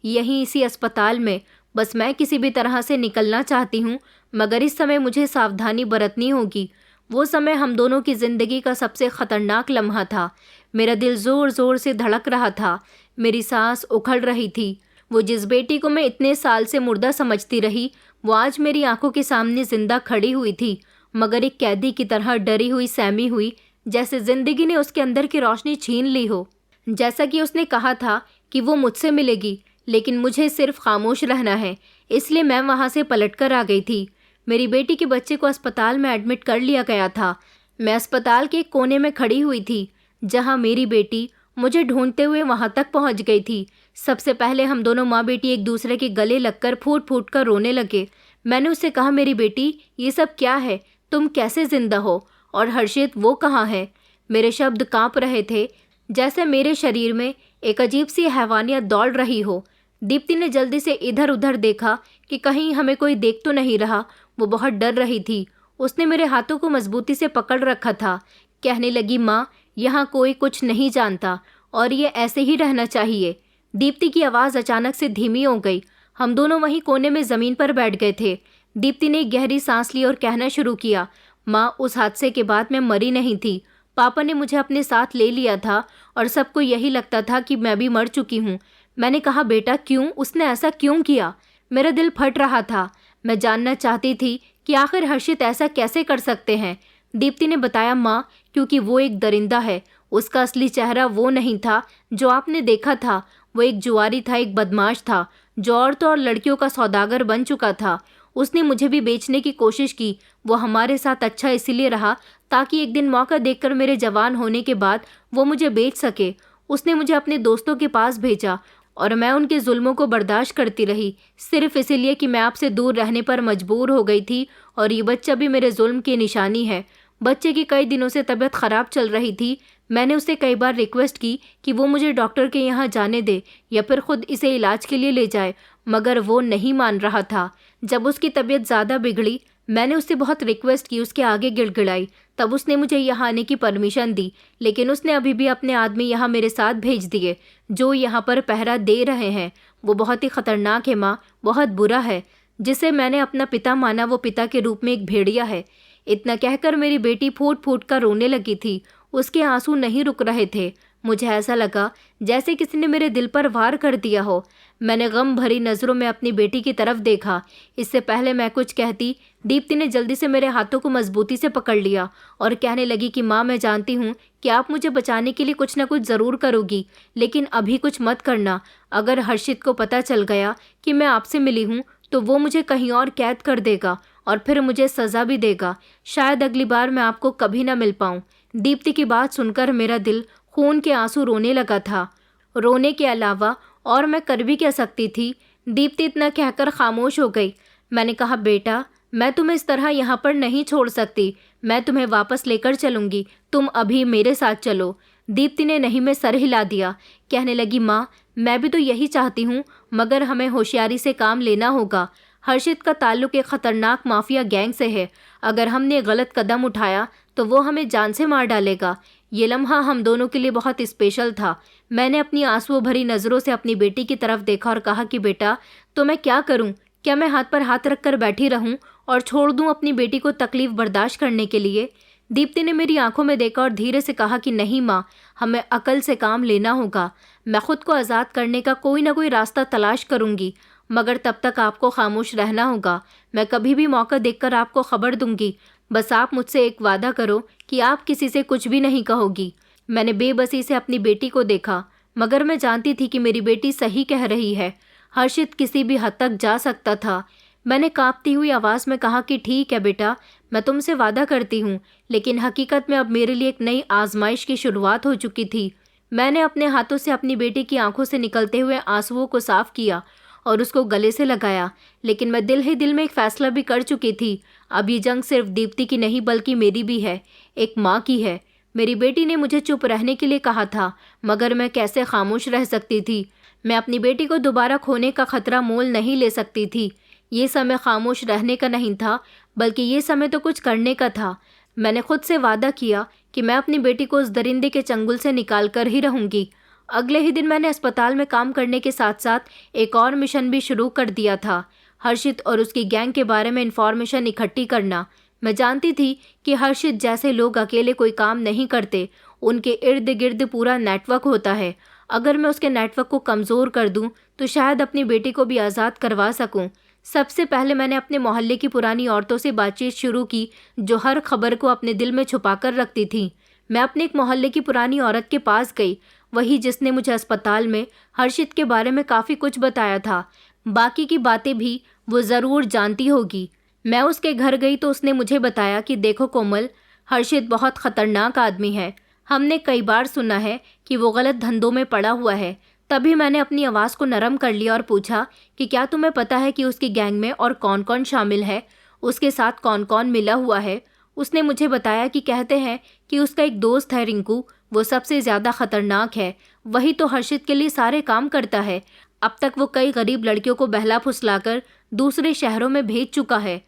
Speaker 1: यहीं इसी अस्पताल में। बस मैं किसी भी तरह से निकलना चाहती हूँ, मगर इस समय मुझे सावधानी बरतनी होगी। वो समय हम दोनों की ज़िंदगी का सबसे ख़तरनाक लम्हा था। मेरा दिल ज़ोर ज़ोर से धड़क रहा था, मेरी सांस उखड़ रही थी। वो जिस बेटी को मैं इतने साल से मुर्दा समझती रही, वो आज मेरी आंखों के सामने जिंदा खड़ी हुई थी, मगर एक कैदी की तरह डरी हुई, सहमी हुई, जैसे जिंदगी ने उसके अंदर की रोशनी छीन ली हो। जैसा कि उसने कहा था कि वो मुझसे मिलेगी, लेकिन मुझे सिर्फ खामोश रहना है, इसलिए मैं वहाँ से पलटकर आ गई थी। मेरी बेटी के बच्चे को अस्पताल में एडमिट कर लिया गया था। मैं अस्पताल के एक कोने में खड़ी हुई थी, जहाँ मेरी बेटी मुझे ढूंढते हुए वहाँ तक पहुँच गई थी। सबसे पहले हम दोनों माँ बेटी एक दूसरे के गले लगकर फूट फूट कर रोने लगे। मैंने उससे कहा, मेरी बेटी ये सब क्या है, तुम कैसे जिंदा हो, और हर्षित वो कहाँ है? मेरे शब्द कांप रहे थे, जैसे मेरे शरीर में एक अजीब सी हैवानियत दौड़ रही हो। दीप्ति ने जल्दी से इधर उधर देखा कि कहीं हमें कोई देख तो नहीं रहा। वो बहुत डर रही थी। उसने मेरे हाथों को मजबूती से पकड़ रखा था। कहने लगी, माँ यहाँ कोई कुछ नहीं जानता और ये ऐसे ही रहना चाहिए। दीप्ति की आवाज़ अचानक से धीमी हो गई। हम दोनों वहीं कोने में ज़मीन पर बैठ गए थे। दीप्ति ने एक गहरी सांस ली और कहना शुरू किया, माँ उस हादसे के बाद मैं मरी नहीं थी। पापा ने मुझे अपने साथ ले लिया था और सबको यही लगता था कि मैं भी मर चुकी हूँ। मैंने कहा, बेटा क्यों, उसने ऐसा क्यों किया? मेरा दिल फट रहा था। मैं जानना चाहती थी कि आखिर हर्षित ऐसा कैसे कर सकते हैं। दीप्ति ने बताया, माँ क्योंकि वो एक दरिंदा है। उसका असली चेहरा वो नहीं था जो आपने देखा था। वो एक जुआरी था, एक बदमाश था, जो औरतों और लड़कियों का सौदागर बन चुका था। उसने मुझे भी बेचने की कोशिश की। वो हमारे साथ अच्छा इसीलिए रहा ताकि एक दिन मौका देखकर मेरे जवान होने के बाद वो मुझे बेच सके। उसने मुझे अपने दोस्तों के पास भेजा और मैं उनके जुल्मों को बर्दाश्त करती रही, सिर्फ इसीलिए कि मैं आपसे दूर रहने पर मजबूर हो गई थी। और ये बच्चा भी मेरे जुल्म की निशानी है। बच्चे की कई दिनों से तबीयत ख़राब चल रही थी। मैंने उससे कई बार रिक्वेस्ट की कि वो मुझे डॉक्टर के यहाँ जाने दे या फिर खुद इसे इलाज के लिए ले जाए, मगर वो नहीं मान रहा था। जब उसकी तबीयत ज़्यादा बिगड़ी, मैंने उससे बहुत रिक्वेस्ट की, उसके आगे गिड़गिड़ाई, तब उसने मुझे यहाँ आने की परमिशन दी। लेकिन उसने अभी भी अपने आदमी यहाँ मेरे साथ भेज दिए, जो यहाँ पर पहरा दे रहे हैं। वो बहुत ही ख़तरनाक है माँ, बहुत बुरा है। जिसे मैंने अपना पिता माना, वो पिता के रूप में एक भेड़िया है। इतना कहकर मेरी बेटी फूट फूट कर रोने लगी थी। उसके आंसू नहीं रुक रहे थे। मुझे ऐसा लगा जैसे किसी ने मेरे दिल पर वार कर दिया हो। मैंने गम भरी नज़रों में अपनी बेटी की तरफ देखा। इससे पहले मैं कुछ कहती, दीप्ति ने जल्दी से मेरे हाथों को मजबूती से पकड़ लिया और कहने लगी कि माँ मैं जानती हूँ कि आप मुझे बचाने के लिए कुछ ना कुछ ज़रूर करोगी, लेकिन अभी कुछ मत करना। अगर हर्षित को पता चल गया कि मैं आपसे मिली हूँ तो वो मुझे कहीं और कैद कर देगा और फिर मुझे सज़ा भी देगा। शायद अगली बार मैं आपको कभी ना मिल पाऊँ। दीप्ति की बात सुनकर मेरा दिल खून के आंसू रोने लगा था। रोने के अलावा और मैं कर भी क्या सकती थी? दीप्ति इतना कहकर खामोश हो गई। मैंने कहा, बेटा मैं तुम्हें इस तरह यहाँ पर नहीं छोड़ सकती। मैं तुम्हें वापस लेकर चलूँगी, तुम अभी मेरे साथ चलो। दीप्ति ने नहीं में सर हिला दिया। कहने लगी, माँ मैं भी तो यही चाहती हूँ, मगर हमें होशियारी से काम लेना होगा। हर्षित का ताल्लुक एक ख़तरनाक माफिया गैंग से है। अगर हमने गलत कदम उठाया तो वो हमें जान से मार डालेगा। ये लम्हा हम दोनों के लिए बहुत स्पेशल था। मैंने अपनी आंसुओं भरी नज़रों से अपनी बेटी की तरफ देखा और कहा कि बेटा तो मैं क्या करूं? क्या मैं हाथ पर हाथ रखकर बैठी रहूं और छोड़ दूं अपनी बेटी को तकलीफ़ बर्दाश्त करने के लिए? दीप्ति ने मेरी आंखों में देखा और धीरे से कहा कि नहीं माँ, हमें अकल से काम लेना होगा। मैं खुद को आज़ाद करने का कोई ना कोई रास्ता तलाश करूँगी, मगर तब तक आपको खामोश रहना होगा। मैं कभी भी मौका देखकर आपको खबर दूंगी। बस आप मुझसे एक वादा करो कि आप किसी से कुछ भी नहीं कहोगी। मैंने बेबसी से अपनी बेटी को देखा, मगर मैं जानती थी कि मेरी बेटी सही कह रही है। हर्षित किसी भी हद तक जा सकता था। मैंने कांपती हुई आवाज़ में कहा कि ठीक है बेटा, मैं तुमसे वादा करती हूँ। लेकिन हकीकत में अब मेरे लिए एक नई आजमाइश की शुरुआत हो चुकी थी। मैंने अपने हाथों से अपनी बेटी की आंखों से निकलते हुए आंसुओं को साफ किया और उसको गले से लगाया। लेकिन मैं दिल ही दिल में एक फ़ैसला भी कर चुकी थी। अब ये जंग सिर्फ दीप्ति की नहीं बल्कि मेरी भी है, एक माँ की है। मेरी बेटी ने मुझे चुप रहने के लिए कहा था, मगर मैं कैसे खामोश रह सकती थी? मैं अपनी बेटी को दोबारा खोने का खतरा मोल नहीं ले सकती थी। ये समय खामोश रहने का नहीं था, बल्कि ये समय तो कुछ करने का था। मैंने खुद से वादा किया कि मैं अपनी बेटी को उस दरिंदे के चंगुल से निकाल कर ही रहूंगी। अगले ही दिन मैंने अस्पताल में काम करने के साथ साथ एक और मिशन भी शुरू कर दिया था, हर्षित और उसकी गैंग के बारे में इंफॉर्मेशन इकट्ठी करना। मैं जानती थी कि हर्षित जैसे लोग अकेले कोई काम नहीं करते, उनके इर्द गिर्द पूरा नेटवर्क होता है। अगर मैं उसके नेटवर्क को कमज़ोर कर दूं तो शायद अपनी बेटी को भी आज़ाद करवा सकूं। सबसे पहले मैंने अपने मोहल्ले की पुरानी औरतों से बातचीत शुरू की, जो हर खबर को अपने दिल में छुपा कर रखती थी। मैं अपने एक मोहल्ले की पुरानी औरत के पास गई, वही जिसने मुझे अस्पताल में हर्षित के बारे में काफ़ी कुछ बताया था। बाकी की बातें भी वो ज़रूर जानती होगी। मैं उसके घर गई तो उसने मुझे बताया कि देखो कोमल, हर्षित बहुत ख़तरनाक आदमी है। हमने कई बार सुना है कि वो गलत धंधों में पड़ा हुआ है। तभी मैंने अपनी आवाज़ को नरम कर लिया और पूछा कि क्या तुम्हें पता है कि उसकी गैंग में और कौन कौन शामिल है, उसके साथ कौन कौन मिला हुआ है। उसने मुझे बताया कि कहते हैं कि उसका एक दोस्त है रिंकू, वो सबसे ज़्यादा ख़तरनाक है। वही तो हर्षित के लिए सारे काम करता है। अब तक वो कई गरीब लड़कियों को बहला फुसलाकर दूसरे शहरों में भेज चुका है।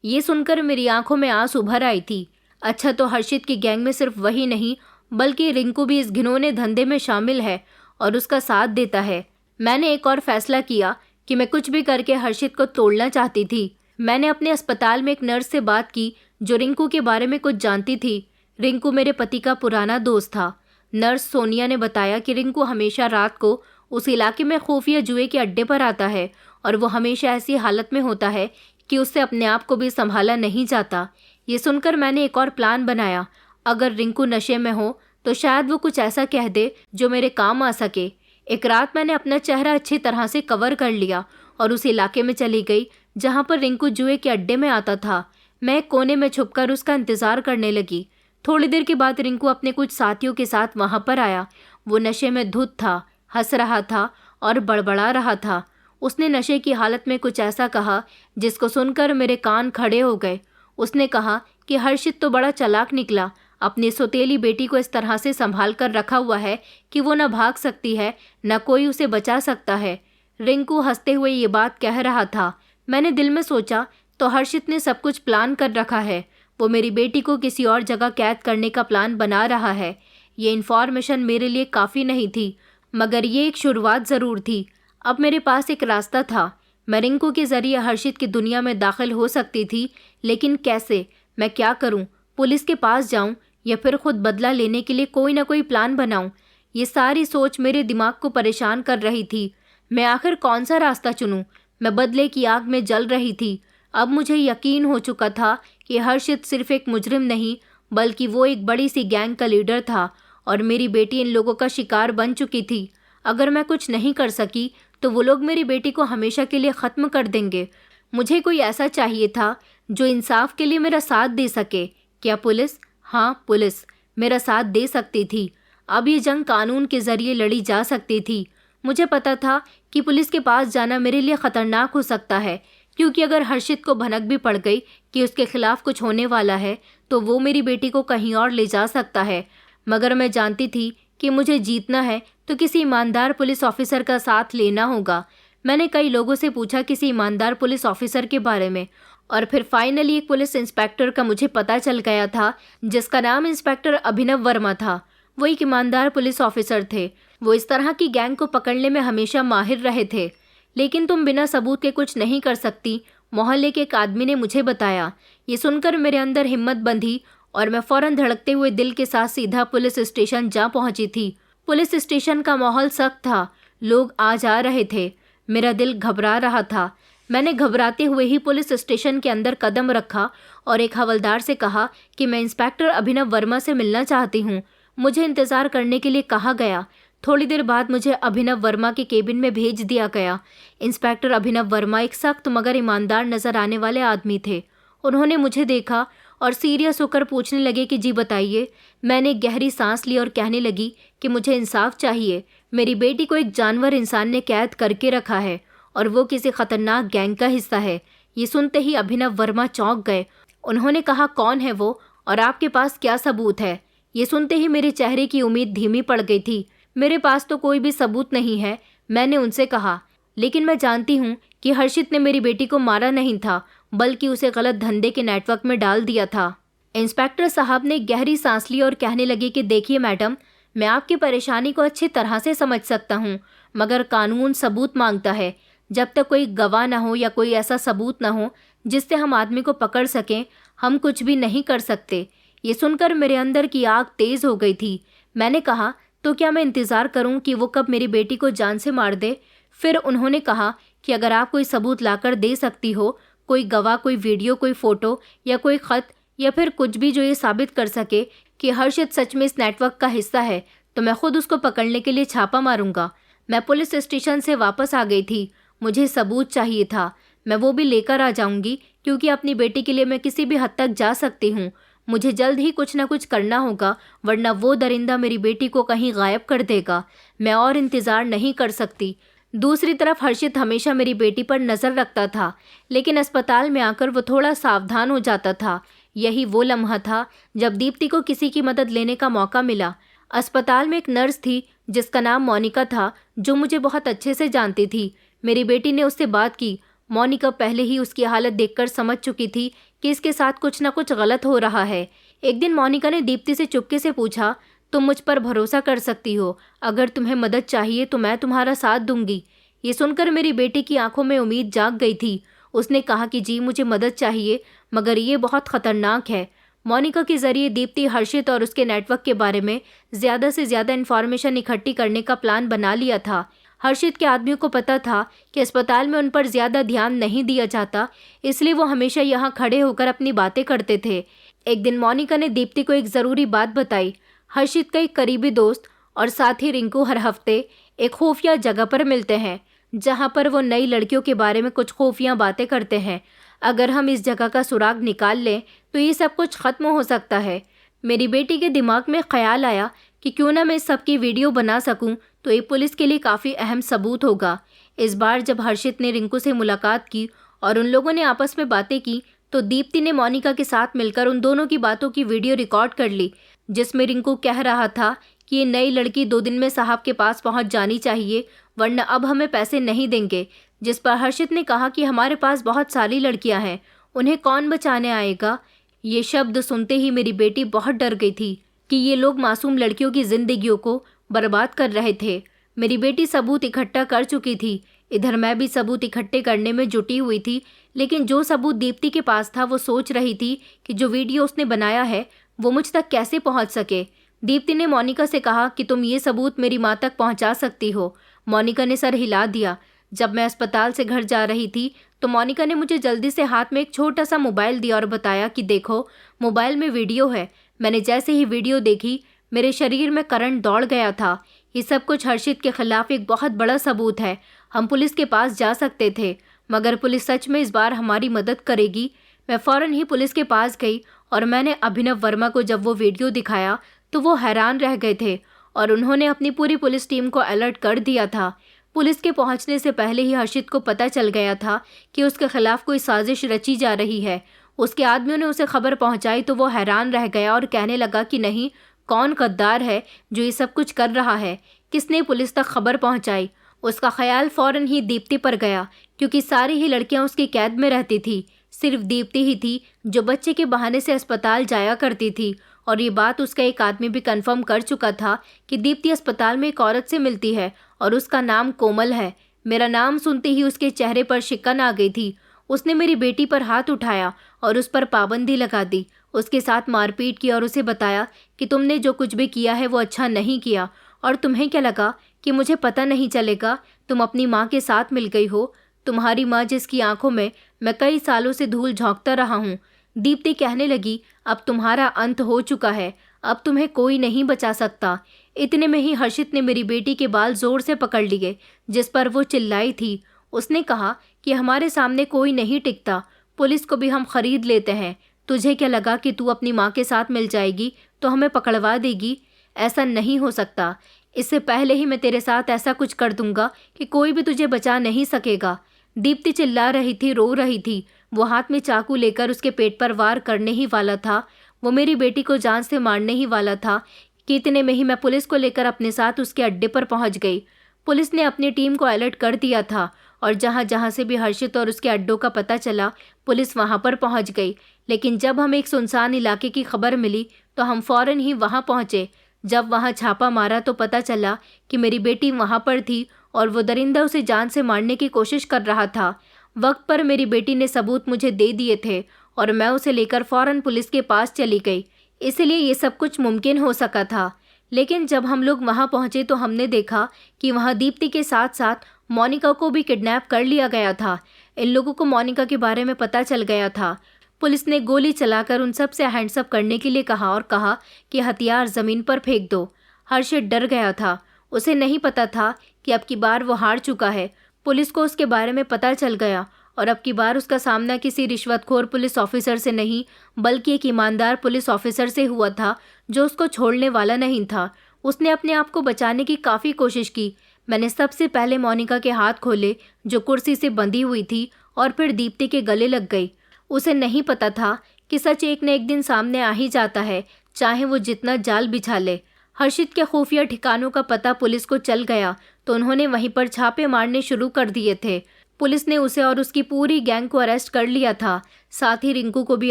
Speaker 1: ये सुनकर मेरी आंखों में आंसू उभर आई थी। अच्छा, तो हर्षित की गैंग में सिर्फ वही नहीं बल्कि रिंकू भी इस घिनौने धंधे में शामिल है और उसका साथ देता है। मैंने एक और फैसला किया कि मैं कुछ भी करके हर्षित को तोड़ना चाहती थी। मैंने अपने अस्पताल में एक नर्स से बात की जो रिंकू के बारे में कुछ जानती थी। रिंकू मेरे पति का पुराना दोस्त था। नर्स सोनिया ने बताया कि रिंकू हमेशा रात को उस इलाके में खुफिया जुए के अड्डे पर आता है और वो हमेशा ऐसी हालत में होता है कि उससे अपने आप को भी संभाला नहीं जाता। ये सुनकर मैंने एक और प्लान बनाया। अगर रिंकू नशे में हो तो शायद वो कुछ ऐसा कह दे जो मेरे काम आ सके। एक रात मैंने अपना चेहरा अच्छी तरह से कवर कर लिया और उस इलाके में चली गई जहाँ पर रिंकू जुए के अड्डे में आता था। मैं एक कोने में छुपकर उसका इंतज़ार करने लगी। थोड़ी देर के बाद रिंकू अपने कुछ साथियों के साथ वहाँ पर आया। वो नशे में धुत था, हंस रहा था और बड़बड़ा रहा था। उसने नशे की हालत में कुछ ऐसा कहा जिसको सुनकर मेरे कान खड़े हो गए। उसने कहा कि हर्षित तो बड़ा चालाक निकला, अपनी सौतेली बेटी को इस तरह से संभाल कर रखा हुआ है कि वो न भाग सकती है न कोई उसे बचा सकता है। रिंकू हंसते हुए ये बात कह रहा था। मैंने दिल में सोचा, तो हर्षित ने सब कुछ प्लान कर रखा है। वो मेरी बेटी को किसी और जगह कैद करने का प्लान बना रहा है। ये इन्फॉर्मेशन मेरे लिए काफ़ी नहीं थी, मगर ये एक शुरुआत ज़रूर थी। अब मेरे पास एक रास्ता था। मैं रिंकू के ज़रिए हर्षित की दुनिया में दाखिल हो सकती थी, लेकिन कैसे? मैं क्या करूं? पुलिस के पास जाऊं या फिर खुद बदला लेने के लिए कोई ना कोई प्लान बनाऊं? ये सारी सोच मेरे दिमाग को परेशान कर रही थी। मैं आखिर कौन सा रास्ता चुनूं? मैं बदले की आग में जल रही थी। अब मुझे यकीन हो चुका था कि हर्षित सिर्फ एक मुजरिम नहीं बल्कि वो एक बड़ी सी गैंग का लीडर था और मेरी बेटी इन लोगों का शिकार बन चुकी थी। अगर मैं कुछ नहीं कर सकी तो वो लोग मेरी बेटी को हमेशा के लिए ख़त्म कर देंगे। मुझे कोई ऐसा चाहिए था जो इंसाफ के लिए मेरा साथ दे सके। क्या पुलिस? हाँ, पुलिस मेरा साथ दे सकती थी। अब ये जंग कानून के ज़रिए लड़ी जा सकती थी। मुझे पता था कि पुलिस के पास जाना मेरे लिए ख़तरनाक हो सकता है, क्योंकि अगर हर्षित को भनक भी पड़ गई कि उसके खिलाफ कुछ होने वाला है तो वो मेरी बेटी को कहीं और ले जा सकता है। मगर मैं जानती थी कि मुझे जीतना है तो किसी ईमानदार पुलिस ऑफिसर का साथ लेना होगा। मैंने कई लोगों से पूछा किसी ईमानदार पुलिस ऑफिसर के बारे में और फिर फाइनली एक पुलिस इंस्पेक्टर का मुझे पता चल गया था, जिसका नाम इंस्पेक्टर अभिनव वर्मा था। वो एक ईमानदार पुलिस ऑफिसर थे। वो इस तरह की गैंग को पकड़ने में हमेशा माहिर रहे थे। लेकिन तुम बिना सबूत के कुछ नहीं कर सकती, मोहल्ले के एक आदमी ने मुझे बताया। ये सुनकर मेरे अंदर हिम्मत बंधी और मैं फ़ौरन धड़कते हुए दिल के साथ सीधा पुलिस स्टेशन जा पहुंची थी। पुलिस स्टेशन का माहौल सख्त था, लोग आ जा रहे थे। मेरा दिल घबरा रहा था। मैंने घबराते हुए ही पुलिस स्टेशन के अंदर कदम रखा और एक हवलदार से कहा कि मैं इंस्पेक्टर अभिनव वर्मा से मिलना चाहती हूँ। मुझे इंतज़ार करने के लिए कहा गया। थोड़ी देर बाद मुझे अभिनव वर्मा के केबिन में भेज दिया गया। इंस्पेक्टर अभिनव वर्मा एक सख्त मगर ईमानदार नज़र आने वाले आदमी थे। उन्होंने मुझे देखा और सीरियस होकर पूछने लगे कि जी बताइए। मैंने गहरी सांस ली और कहने लगी कि मुझे इंसाफ चाहिए। मेरी बेटी को एक जानवर इंसान ने कैद करके रखा है और वो किसी खतरनाक गैंग का हिस्सा है। ये सुनते ही अभिनव वर्मा चौंक गए। उन्होंने कहा, कौन है वो और आपके पास क्या सबूत है? ये सुनते ही मेरे चेहरे की उम्मीद धीमी पड़ गई थी। मेरे पास तो कोई भी सबूत नहीं है। मैंने उनसे कहा, लेकिन मैं जानती हूँ कि हर्षित ने मेरी बेटी को मारा नहीं था, बल्कि उसे गलत धंधे के नेटवर्क में डाल दिया था। इंस्पेक्टर साहब ने गहरी सांस ली और कहने लगे कि देखिए मैडम, मैं आपकी परेशानी को अच्छी तरह से समझ सकता हूँ, मगर कानून सबूत मांगता है। जब तक कोई गवाह ना हो या कोई ऐसा सबूत ना हो जिससे हम आदमी को पकड़ सकें, हम कुछ भी नहीं कर सकते। ये सुनकर मेरे अंदर की आग तेज हो गई थी। मैंने कहा, तो क्या मैं इंतज़ार करूं कि वो कब मेरी बेटी को जान से मार दे? फिर उन्होंने कहा कि अगर आप कोई सबूत लाकर दे सकती हो, कोई गवाह, कोई वीडियो, कोई फ़ोटो या कोई ख़त या फिर कुछ भी जो ये साबित कर सके कि हर्षित सच में इस नेटवर्क का हिस्सा है, तो मैं खुद उसको पकड़ने के लिए छापा मारूंगा। मैं पुलिस स्टेशन से वापस आ गई थी। मुझे सबूत चाहिए था। मैं वो भी लेकर आ जाऊंगी, क्योंकि अपनी बेटी के लिए मैं किसी भी हद तक जा सकती हूँ। मुझे जल्द ही कुछ ना कुछ करना होगा, वरना वो दरिंदा मेरी बेटी को कहीं गायब कर देगा। मैं और इंतज़ार नहीं कर सकती। दूसरी तरफ हर्षित हमेशा मेरी बेटी पर नज़र रखता था, लेकिन अस्पताल में आकर वो थोड़ा सावधान हो जाता था। यही वो लम्हा था जब दीप्ति को किसी की मदद लेने का मौका मिला। अस्पताल में एक नर्स थी जिसका नाम मोनिका था, जो मुझे बहुत अच्छे से जानती थी। मेरी बेटी ने उससे बात की। मोनिका पहले ही उसकी हालत देखकर समझ चुकी थी कि इसके साथ कुछ ना कुछ गलत हो रहा है। एक दिन मोनिका ने दीप्ति से चुपके से पूछा, तुम मुझ पर भरोसा कर सकती हो? अगर तुम्हें मदद चाहिए तो मैं तुम्हारा साथ दूंगी। ये सुनकर मेरी बेटी की आंखों में उम्मीद जाग गई थी। उसने कहा कि जी, मुझे मदद चाहिए, मगर ये बहुत खतरनाक है। मोनिका के जरिए दीप्ति हर्षित और उसके नेटवर्क के बारे में ज़्यादा से ज़्यादा इन्फॉर्मेशन इकट्ठी करने का प्लान बना लिया था। हर्षित के आदमियों को पता था कि अस्पताल में उन पर ज़्यादा ध्यान नहीं दिया जाता, इसलिए वो हमेशा यहाँ खड़े होकर अपनी बातें करते थे। एक दिन मोनिका ने दीप्ति को एक ज़रूरी बात बताई। हर्षित का एक करीबी दोस्त और साथी रिंकू हर हफ्ते एक खुफिया जगह पर मिलते हैं, जहाँ पर वो नई लड़कियों के बारे में कुछ खुफिया बातें करते हैं। अगर हम इस जगह का सुराग निकाल लें तो ये सब कुछ ख़त्म हो सकता है। मेरी बेटी के दिमाग में ख्याल आया कि क्यों ना मैं इस सब की वीडियो बना सकूं, तो ये पुलिस के लिए काफ़ी अहम सबूत होगा। इस बार जब हर्षित ने रिंकू से मुलाकात की और उन लोगों ने आपस में बातें की, तो दीप्ति ने मोनिका के साथ मिलकर उन दोनों की बातों की वीडियो रिकॉर्ड कर ली, जिसमें रिंकू कह रहा था कि ये नई लड़की 2 दिन में साहब के पास पहुंच जानी चाहिए, वरना अब हमें पैसे नहीं देंगे। जिस पर हर्षित ने कहा कि हमारे पास बहुत सारी लड़कियां हैं, उन्हें कौन बचाने आएगा। ये शब्द सुनते ही मेरी बेटी बहुत डर गई थी कि ये लोग मासूम लड़कियों की जिंदगियों को बर्बाद कर रहे थे। मेरी बेटी सबूत इकट्ठा कर चुकी थी। इधर मैं भी सबूत इकट्ठे करने में जुटी हुई थी, लेकिन जो सबूत दीप्ति के पास था वो सोच रही थी कि जो वीडियो उसने बनाया है वो मुझ तक कैसे पहुंच सके। दीप्ति ने मोनिका से कहा कि तुम ये सबूत मेरी माँ तक पहुंचा सकती हो। मोनिका ने सर हिला दिया। जब मैं अस्पताल से घर जा रही थी तो मोनिका ने मुझे जल्दी से हाथ में एक छोटा सा मोबाइल दिया और बताया कि देखो, मोबाइल में वीडियो है। मैंने जैसे ही वीडियो देखी, मेरे शरीर में करंट दौड़ गया था। ये सब कुछ हर्षित के खिलाफ एक बहुत बड़ा सबूत है। हम पुलिस के पास जा सकते थे, मगर पुलिस सच में इस बार हमारी मदद करेगी। मैं फ़ौरन ही पुलिस के पास गई और मैंने अभिनव वर्मा को जब वो वीडियो दिखाया तो वो हैरान रह गए थे और उन्होंने अपनी पूरी पुलिस टीम को अलर्ट कर दिया था। पुलिस के पहुंचने से पहले ही हर्षित को पता चल गया था कि उसके खिलाफ कोई साजिश रची जा रही है। उसके आदमियों ने उसे खबर पहुंचाई तो वो हैरान रह गया और कहने लगा कि नहीं, कौन गद्दार है जो ये सब कुछ कर रहा है, किसने पुलिस तक खबर पहुंचाई। उसका ख्याल फ़ौरन ही दीप्ति पर गया, क्योंकि सारी ही लड़कियां उसकी कैद में रहती थी। सिर्फ दीप्ति ही थी जो बच्चे के बहाने से अस्पताल जाया करती थी, और ये बात उसका एक आदमी भी कंफर्म कर चुका था कि दीप्ति अस्पताल में एक औरत से मिलती है और उसका नाम कोमल है। मेरा नाम सुनते ही उसके चेहरे पर शिकन आ गई थी। उसने मेरी बेटी पर हाथ उठाया और उस पर पाबंदी लगा दी, उसके साथ मारपीट की और उसे बताया कि तुमने जो कुछ भी किया है वो अच्छा नहीं किया, और तुम्हें क्या लगा कि मुझे पता नहीं चलेगा? तुम अपनी माँ के साथ मिल गई हो, तुम्हारी माँ जिसकी आंखों में मैं कई सालों से धूल झोंकता रहा हूँ। दीप्ति कहने लगी, अब तुम्हारा अंत हो चुका है, अब तुम्हें कोई नहीं बचा सकता। इतने में ही हर्षित ने मेरी बेटी के बाल जोर से पकड़ लिए, जिस पर वो चिल्लाई थी। उसने कहा कि हमारे सामने कोई नहीं टिकता, पुलिस को भी हम खरीद लेते हैं। तुझे क्या लगा कि तू अपनी माँ के साथ मिल जाएगी तो हमें पकड़वा देगी? ऐसा नहीं हो सकता। इससे पहले ही मैं तेरे साथ ऐसा कुछ कर दूंगा कि कोई भी तुझे बचा नहीं सकेगा। दीप्ति चिल्ला रही थी, रो रही थी। वो हाथ में चाकू लेकर उसके पेट पर वार करने ही वाला था। वो मेरी बेटी को जान से मारने ही वाला था कि इतने में ही मैं पुलिस को लेकर अपने साथ उसके अड्डे पर पहुंच गई। पुलिस ने अपनी टीम को अलर्ट कर दिया था और जहां जहां से भी हर्षित और उसके अड्डों का पता चला, पुलिस वहां पर पहुंच गई। लेकिन जब हमें एक सुनसान इलाके की खबर मिली तो हम फौरन ही वहां पहुंचे। जब वहां छापा मारा तो पता चला कि मेरी बेटी वहां पर थी और वो दरिंदा उसे जान से मारने की कोशिश कर रहा था। वक्त पर मेरी बेटी ने सबूत मुझे दे दिए थे और मैं उसे लेकर फौरन पुलिस के पास चली गई। इसलिए ये सब कुछ मुमकिन हो सका था। लेकिन जब हम लोग वहां पहुंचे तो हमने देखा कि वहां दीप्ति के साथ साथ मोनिका को भी किडनैप कर लिया गया था। इन लोगों को मोनिका के बारे में पता चल गया था। पुलिस ने गोली चलाकर उन सब से हैंड्स अप करने के लिए कहा और कहा कि हथियार जमीन पर फेंक दो। हर्षित डर गया था। उसे नहीं पता था कि अब की बार वो हार चुका है। पुलिस को उसके बारे में पता चल गया और अब की बार उसका सामना किसी रिश्वतखोर पुलिस ऑफिसर से नहीं बल्कि एक ईमानदार पुलिस ऑफिसर से हुआ था जो उसको छोड़ने वाला नहीं था। उसने अपने आप को बचाने की काफ़ी कोशिश की। मैंने सबसे पहले मोनिका के हाथ खोले जो कुर्सी से बंधी हुई थी और फिर दीप्ति के गले लग गई। उसे नहीं पता था कि सच एक न एक दिन सामने आ ही जाता है, चाहे वो जितना जाल बिछा ले। हर्षित के खुफिया ठिकानों का पता पुलिस को चल गया तो उन्होंने वहीं पर छापे मारने शुरू कर दिए थे। पुलिस ने उसे और उसकी पूरी गैंग को अरेस्ट कर लिया था। साथ ही रिंकू को भी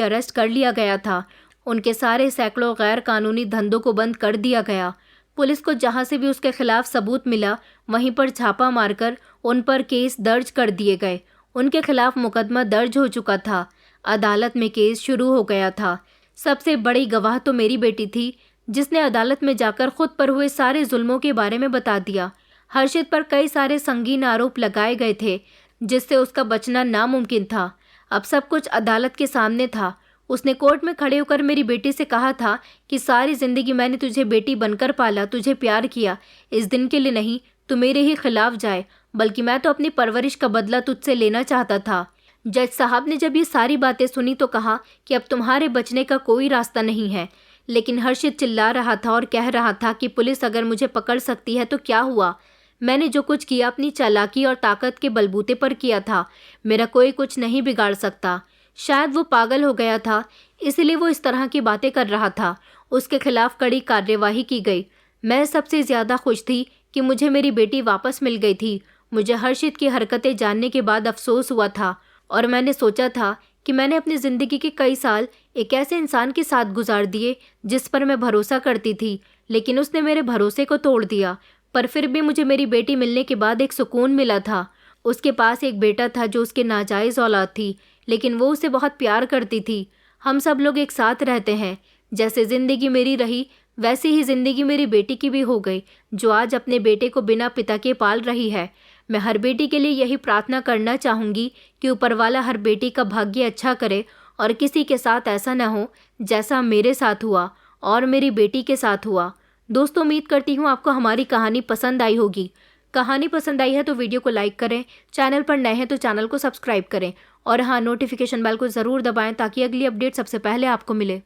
Speaker 1: अरेस्ट कर लिया गया था। उनके सारे सैकड़ों गैर कानूनी धंधों को बंद कर दिया गया। पुलिस को जहां से भी उसके खिलाफ सबूत मिला वहीं पर छापा मारकर उन पर केस दर्ज कर दिए गए। उनके खिलाफ मुकदमा दर्ज हो चुका था। अदालत में केस शुरू हो गया था। सबसे बड़ी गवाह तो मेरी बेटी थी जिसने अदालत में जाकर खुद पर हुए सारे जुल्मों के बारे में बता दिया। हर्षित पर कई सारे संगीन आरोप लगाए गए थे जिससे उसका बचना नामुमकिन था। अब सब कुछ अदालत के सामने था। उसने कोर्ट में खड़े होकर मेरी बेटी से कहा था कि सारी जिंदगी मैंने तुझे बेटी बनकर पाला, तुझे प्यार किया। इस दिन के लिए नहीं तू मेरे ही खिलाफ जाए, बल्कि मैं तो अपनी परवरिश का बदला तुझसे लेना चाहता था। जज साहब ने जब ये सारी बातें सुनी तो कहा कि अब तुम्हारे बचने का कोई रास्ता नहीं है। लेकिन हर्षित चिल्ला रहा था और कह रहा था कि पुलिस अगर मुझे पकड़ सकती है तो क्या हुआ। मैंने जो कुछ किया अपनी चालाकी और ताकत के बलबूते पर किया था। मेरा कोई कुछ नहीं बिगाड़ सकता। शायद वो पागल हो गया था, इसलिए वो इस तरह की बातें कर रहा था। उसके खिलाफ कड़ी कार्यवाही की गई। मैं सबसे ज़्यादा खुश थी कि मुझे मेरी बेटी वापस मिल गई थी। मुझे हर्षित की हरकतें जानने के बाद अफसोस हुआ था और मैंने सोचा था कि मैंने अपनी ज़िंदगी के कई साल एक ऐसे इंसान के साथ गुजार दिए जिस पर मैं भरोसा करती थी, लेकिन उसने मेरे भरोसे को तोड़ दिया। पर फिर भी मुझे मेरी बेटी मिलने के बाद एक सुकून मिला था। उसके पास एक बेटा था जो उसके नाजायज़ औलाद थी, लेकिन वो उसे बहुत प्यार करती थी। हम सब लोग एक साथ रहते हैं। जैसे ज़िंदगी मेरी रही वैसी ही ज़िंदगी मेरी बेटी की भी हो गई, जो आज अपने बेटे को बिना पिता के पाल रही है। मैं हर बेटी के लिए यही प्रार्थना करना चाहूँगी कि ऊपर वाला हर बेटी का भाग्य अच्छा करे और किसी के साथ ऐसा ना हो जैसा मेरे साथ हुआ और मेरी बेटी के साथ हुआ। दोस्तों, उम्मीद करती हूँ आपको हमारी कहानी पसंद आई होगी। कहानी पसंद आई है तो वीडियो को लाइक करें, चैनल पर नए हैं तो चैनल को सब्सक्राइब करें और हाँ, नोटिफिकेशन बेल को ज़रूर दबाएं ताकि अगली अपडेट सबसे पहले आपको मिले।